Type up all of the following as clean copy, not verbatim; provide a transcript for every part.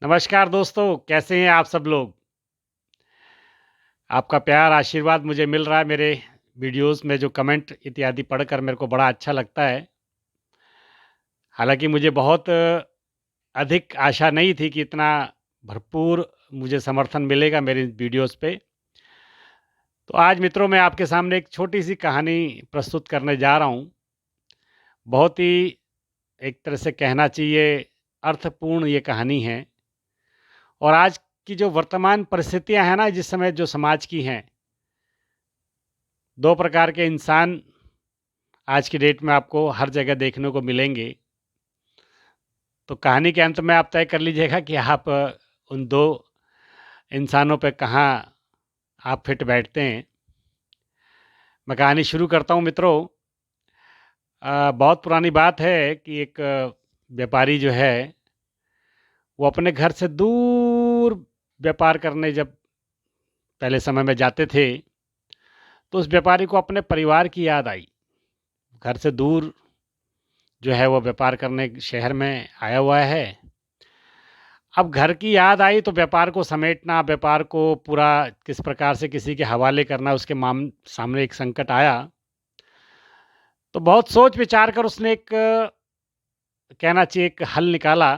नमस्कार दोस्तों, कैसे हैं आप सब लोग? आपका प्यार, आशीर्वाद मुझे मिल रहा है मेरे वीडियोज़ में जो कमेंट इत्यादि पढ़कर मेरे को बड़ा अच्छा लगता है। हालाँकि मुझे बहुत अधिक आशा नहीं थी कि इतना भरपूर मुझे समर्थन मिलेगा मेरी वीडियोज़ पे। तो आज मित्रों मैं आपके सामने एक छोटी-सी कहानी प्रस्तुत करने जा रहा हूँ। बहुत ही एक तरह से कहना चाहिए अर्थपूर्ण ये कहानी है और आज की जो वर्तमान परिस्थितियाँ हैं ना, जिस समय जो समाज की हैं, 2 प्रकार के इंसान आज की डेट में आपको हर जगह देखने को मिलेंगे। तो कहानी के अंत में आप तय कर लीजिएगा कि आप उन 2 इंसानों पे कहाँ आप फिट बैठते हैं। मैं कहानी शुरू करता हूँ मित्रों। बहुत पुरानी बात है कि एक व्यापारी जो है, वो अपने घर से दूर व्यापार करने जब पहले समय में जाते थे, तो उस व्यापारी को अपने परिवार की याद आई। घर से दूर जो है वो व्यापार करने शहर में आया हुआ है। अब घर की याद आई तो व्यापार को समेटना, व्यापार को पूरा किस प्रकार से किसी के हवाले करना, उसके सामने एक संकट आया। तो बहुत सोच विचार कर उसने एक कहना चाहिए एक हल निकाला,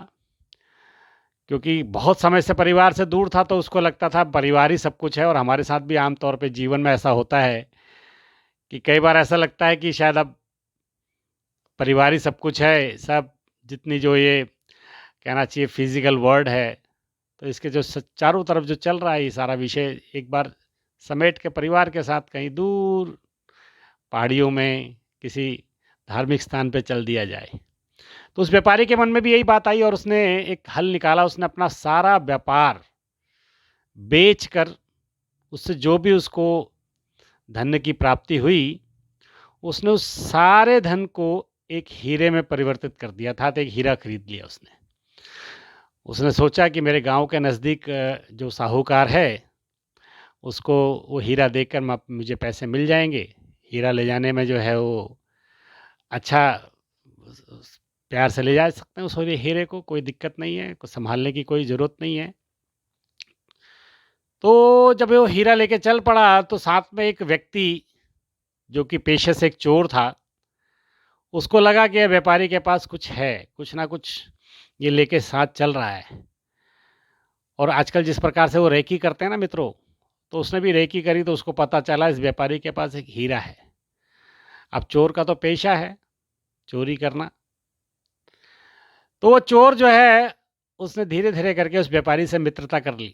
क्योंकि बहुत समय से परिवार से दूर था तो उसको लगता था परिवार ही सब कुछ है। और हमारे साथ भी आम तौर पे जीवन में ऐसा होता है कि कई बार ऐसा लगता है कि शायद अब परिवार ही सब कुछ है। सब जितनी जो ये कहना चाहिए फिजिकल वर्ल्ड है, तो इसके जो चारों तरफ जो चल रहा है ये सारा विषय एक बार समेट के परिवार के साथ कहीं दूर पहाड़ियों में किसी धार्मिक स्थान पे चल दिया जाए। तो उस व्यापारी के मन में भी यही बात आई और उसने एक हल निकाला। उसने अपना सारा व्यापार बेच कर उससे जो भी उसको धन की प्राप्ति हुई, उसने उस सारे धन को एक हीरे में परिवर्तित कर दिया था। तो एक हीरा खरीद लिया उसने। उसने सोचा कि मेरे गांव के नज़दीक जो साहूकार है, उसको वो हीरा देकर मुझे पैसे मिल जाएंगे। हीरा ले जाने में जो है वो अच्छा प्यार से ले जा सकते हैं उस हीरे को, कोई दिक्कत नहीं है, कुछ संभालने की कोई ज़रूरत नहीं है। तो जब वो हीरा लेके चल पड़ा तो साथ में एक व्यक्ति जो कि पेशे से एक चोर था, उसको लगा कि ये व्यापारी के पास कुछ है, कुछ ना कुछ ये लेके साथ चल रहा है। और आजकल जिस प्रकार से वो रेकी करते हैं ना मित्रों, तो उसने भी रेकी करी तो उसको पता चला इस व्यापारी के पास एक हीरा है। अब चोर का तो पेशा है चोरी करना। तो वो चोर जो है, उसने धीरे-धीरे करके उस व्यापारी से मित्रता कर ली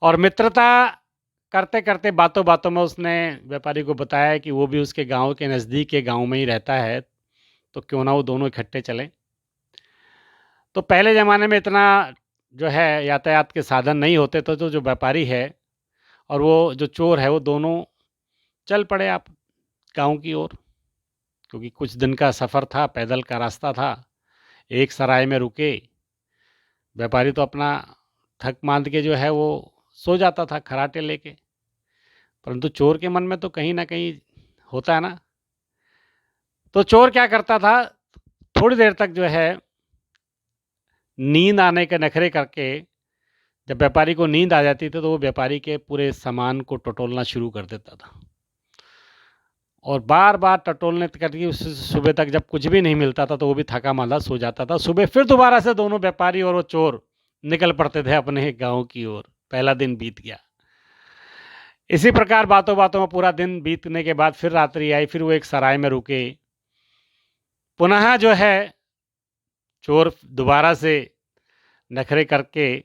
और मित्रता करते-करते बातों-बातों में उसने व्यापारी को बताया कि वो भी उसके गाँव के नज़दीक के गाँव में ही रहता है, तो क्यों ना वो दोनों इकट्ठे चलें। तो पहले ज़माने में इतना जो है यातायात के साधन नहीं होते, तो जो व्यापारी है और वो जो चोर है, वो दोनों चल पड़े आप गाँव की ओर, क्योंकि कुछ दिन का सफ़र था, पैदल का रास्ता था। एक सराय में रुके, व्यापारी तो अपना थक-माँद के जो है वो सो जाता था खर्राटे लेके, परंतु चोर के मन में तो कहीं न कहीं होता है ना। तो चोर क्या करता था, थोड़ी देर तक जो है नींद आने के नखरे करके, जब व्यापारी को नींद आ जाती थी तो वो व्यापारी के पूरे सामान को टटोलना शुरू कर देता था और बार-बार टटोलने करके उस सुबह तक जब कुछ भी नहीं मिलता था तो वो भी थका-माँदा सो जाता था। सुबह फिर दोबारा से दोनों व्यापारी और वो चोर निकल पड़ते थे अपने गाँव की ओर। पहला दिन बीत गया। इसी प्रकार बातों-बातों में पूरा दिन बीतने के बाद फिर रात्रि आई, फिर वो एक सराय में रुके। पुनः जो है चोर दोबारा से नखरे करके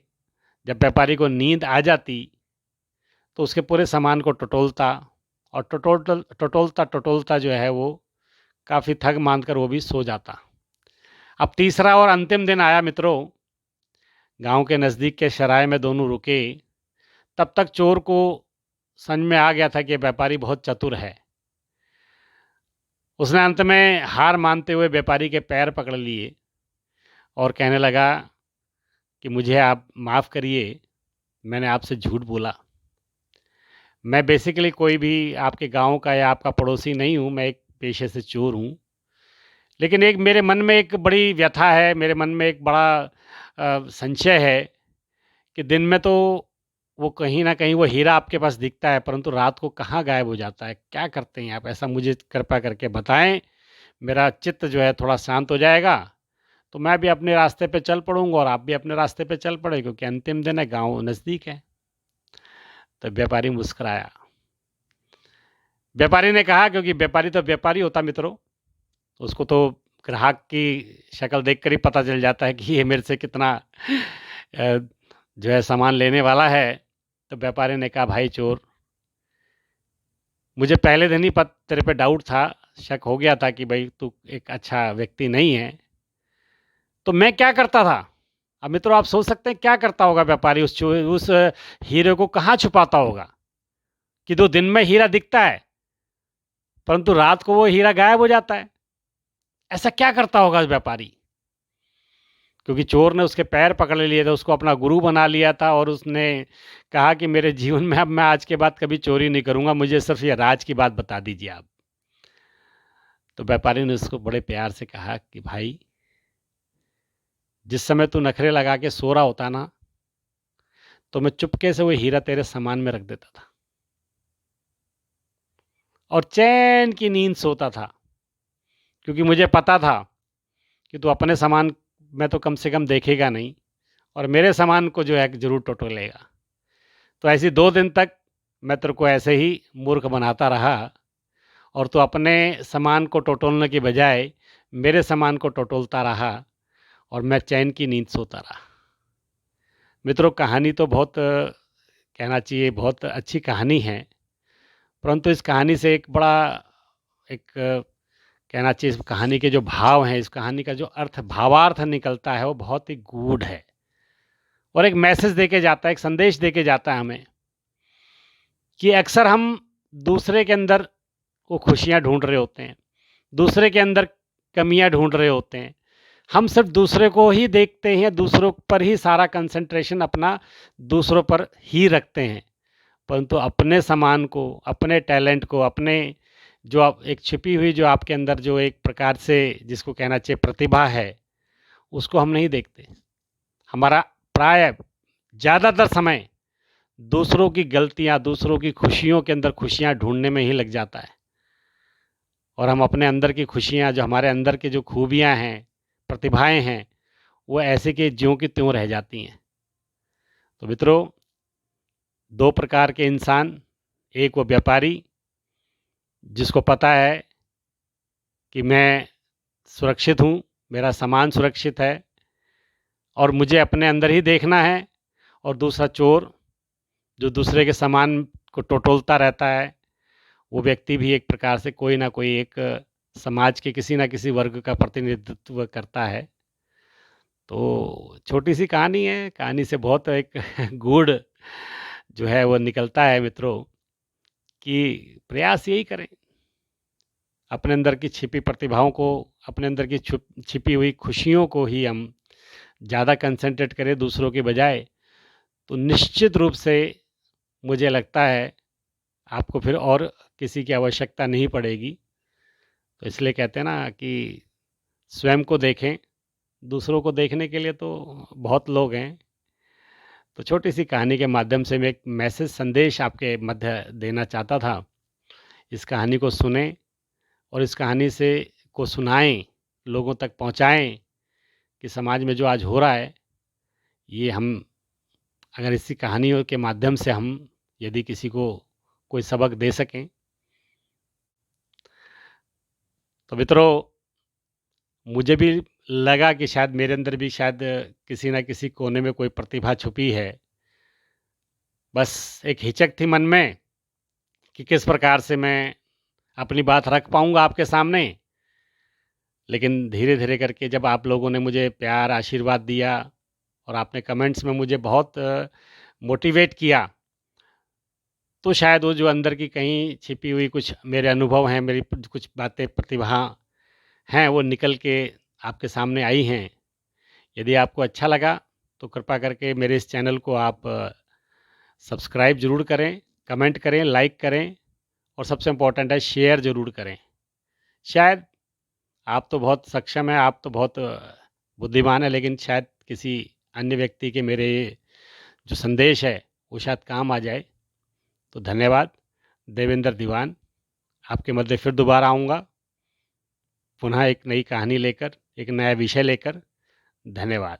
जब व्यापारी को नींद आ जाती, तो उसके पूरे सामान को टटोलता और टटोलता जो है वो काफ़ी थक मांद कर वो भी सो जाता। अब तीसरा और अंतिम दिन आया मित्रों। गांव के नज़दीक के सराय में दोनों रुके। तब तक चोर को समझ में आ गया था कि व्यापारी बहुत चतुर है। उसने अंत में हार मानते हुए व्यापारी के पैर पकड़ लिए और कहने लगा कि मुझे आप माफ़ करिए, मैंने आपसे झूठ बोला। मैं बेसिकली कोई भी आपके गांव का या आपका पड़ोसी नहीं हूँ, मैं एक पेशे से चोर हूँ। लेकिन एक मेरे मन में एक बड़ी व्यथा है, मेरे मन में एक बड़ा संशय है कि दिन में तो वो कहीं न कहीं वो हीरा आपके पास दिखता है, परंतु रात को कहाँ गायब हो जाता है? क्या करते हैं आप? ऐसा मुझे कृपया करके बताएँ, मेरा चित्त जो है थोड़ा शांत हो जाएगा, तो मैं भी अपने रास्ते पे चल पड़ूँगा और आप भी अपने रास्ते पे चल पड़े, क्योंकि अंतिम दिन है, गाँव नज़दीक है। तो व्यापारी मुस्कुराया। व्यापारी ने कहा, क्योंकि व्यापारी तो व्यापारी होता मित्रों, उसको तो ग्राहक की शक्ल देखकर ही पता चल जाता है कि ये मेरे से कितना जो है सामान लेने वाला है। तो व्यापारी ने कहा, भाई चोर, मुझे पहले दिन ही तेरे पे डाउट था, शक हो गया था कि भाई तू एक अच्छा व्यक्ति नहीं है। तो मैं क्या करता था? अब मित्रों आप सोच सकते हैं क्या करता होगा व्यापारी, उस हीरे को कहाँ छुपाता होगा कि दो दिन में हीरा दिखता है परंतु रात को वो हीरा गायब हो जाता है। ऐसा क्या करता होगा व्यापारी? क्योंकि चोर ने उसके पैर पकड़ लिए थे, उसको अपना गुरु बना लिया था और उसने कहा कि मेरे जीवन में अब मैं आज के बाद कभी चोरी नहीं करूंगा, मुझे सिर्फ ये राज की बात बता दीजिए आप। तो व्यापारी ने उसको बड़े प्यार से कहा कि भाई, जिस समय तू नखरे लगा के सो रहा होता ना, तो मैं चुपके से वो हीरा तेरे सामान में रख देता था और चैन की नींद सोता था, क्योंकि मुझे पता था कि तू अपने सामान में तो कम से कम देखेगा नहीं और मेरे सामान को जो है जरूर टटोलेगा। तो ऐसी 2 दिन तक मैं तेरे को ऐसे ही मूर्ख बनाता रहा और तू अपने सामान को टटोलने की बजाय मेरे सामान को टटोलता रहा और मैं चैन की नींद सोता रहा। मित्रों कहानी तो बहुत कहना चाहिए बहुत अच्छी कहानी है, परंतु इस कहानी से एक बड़ा एक कहना चाहिए, इस कहानी के जो भाव हैं, इस कहानी का जो अर्थ भावार्थ निकलता है वो बहुत ही गूढ़ है और एक मैसेज देके जाता है, एक संदेश देके जाता है हमें कि अक्सर हम दूसरे के अंदर वो खुशियाँ ढूंढ रहे होते हैं, दूसरे के अंदर कमियां ढूंढ रहे होते हैं। हम सिर्फ दूसरे को ही देखते हैं, दूसरों पर ही सारा कंसंट्रेशन अपना दूसरों पर ही रखते हैं, परंतु अपने सामान को, अपने टैलेंट को, अपने जो आप एक छिपी हुई जो आपके अंदर जो एक प्रकार से जिसको कहना चाहिए प्रतिभा है, उसको हम नहीं देखते। हमारा प्राय ज़्यादातर समय दूसरों की गलतियां, दूसरों की खुशियों के अंदर खुशियां ढूंढने में ही लग जाता है और हम अपने अंदर की खुशियां, जो हमारे अंदर की जो खूबियां हैं, प्रतिभाएं हैं, वो ऐसे के ज्यों की त्यों रह जाती हैं। तो मित्रों, 2 प्रकार के इंसान, एक वो व्यापारी जिसको पता है कि मैं सुरक्षित हूँ, मेरा सामान सुरक्षित है और मुझे अपने अंदर ही देखना है, और दूसरा चोर जो दूसरे के सामान को टटोलता रहता है। वो व्यक्ति भी एक प्रकार से कोई ना कोई एक समाज के किसी ना किसी वर्ग का प्रतिनिधित्व करता है। तो छोटी सी कहानी है, कहानी से बहुत एक गूढ़ जो है वो निकलता है मित्रों, कि प्रयास यही करें, अपने अंदर की छिपी प्रतिभाओं को, अपने अंदर की छिपी हुई खुशियों को ही हम ज़्यादा कंसंट्रेट करें दूसरों के बजाय, तो निश्चित रूप से मुझे लगता है आपको फिर और किसी की आवश्यकता नहीं पड़ेगी। तो इसलिए कहते हैं ना कि स्वयं को देखें, दूसरों को देखने के लिए तो बहुत लोग हैं। तो छोटी सी कहानी के माध्यम से मैं एक मैसेज संदेश आपके मध्य देना चाहता था। इस कहानी को सुने और इस कहानी से को सुनाएं, लोगों तक पहुंचाएं कि समाज में जो आज हो रहा है, ये हम अगर इसी कहानियों के माध्यम से हम यदि किसी को कोई सबक दे सकें। तो मित्रों, मुझे भी लगा कि शायद मेरे अंदर भी शायद किसी न किसी कोने में कोई प्रतिभा छुपी है। बस एक हिचक थी मन में कि किस प्रकार से मैं अपनी बात रख पाऊँगा आपके सामने। लेकिन धीरे-धीरे करके जब आप लोगों ने मुझे प्यार, आशीर्वाद दिया और आपने कमेंट्स में मुझे बहुत मोटिवेट किया, तो शायद वो जो अंदर की कहीं छिपी हुई कुछ मेरे अनुभव हैं, मेरी कुछ बातें, प्रतिभा हैं, वो निकल के आपके सामने आई हैं। यदि आपको अच्छा लगा तो कृपया करके मेरे इस चैनल को आप सब्सक्राइब ज़रूर करें, कमेंट करें, लाइक करें और सबसे इम्पोर्टेंट है शेयर ज़रूर करें। शायद आप तो बहुत सक्षम हैं, आप तो बहुत बुद्धिमान हैं, लेकिन शायद किसी अन्य व्यक्ति के मेरे जो संदेश है वो शायद काम आ जाए। तो धन्यवाद। देवेंद्र दीवान, आपके मध्य फिर दोबारा आऊँगा, पुनः एक नई कहानी लेकर, एक नया विषय लेकर। धन्यवाद।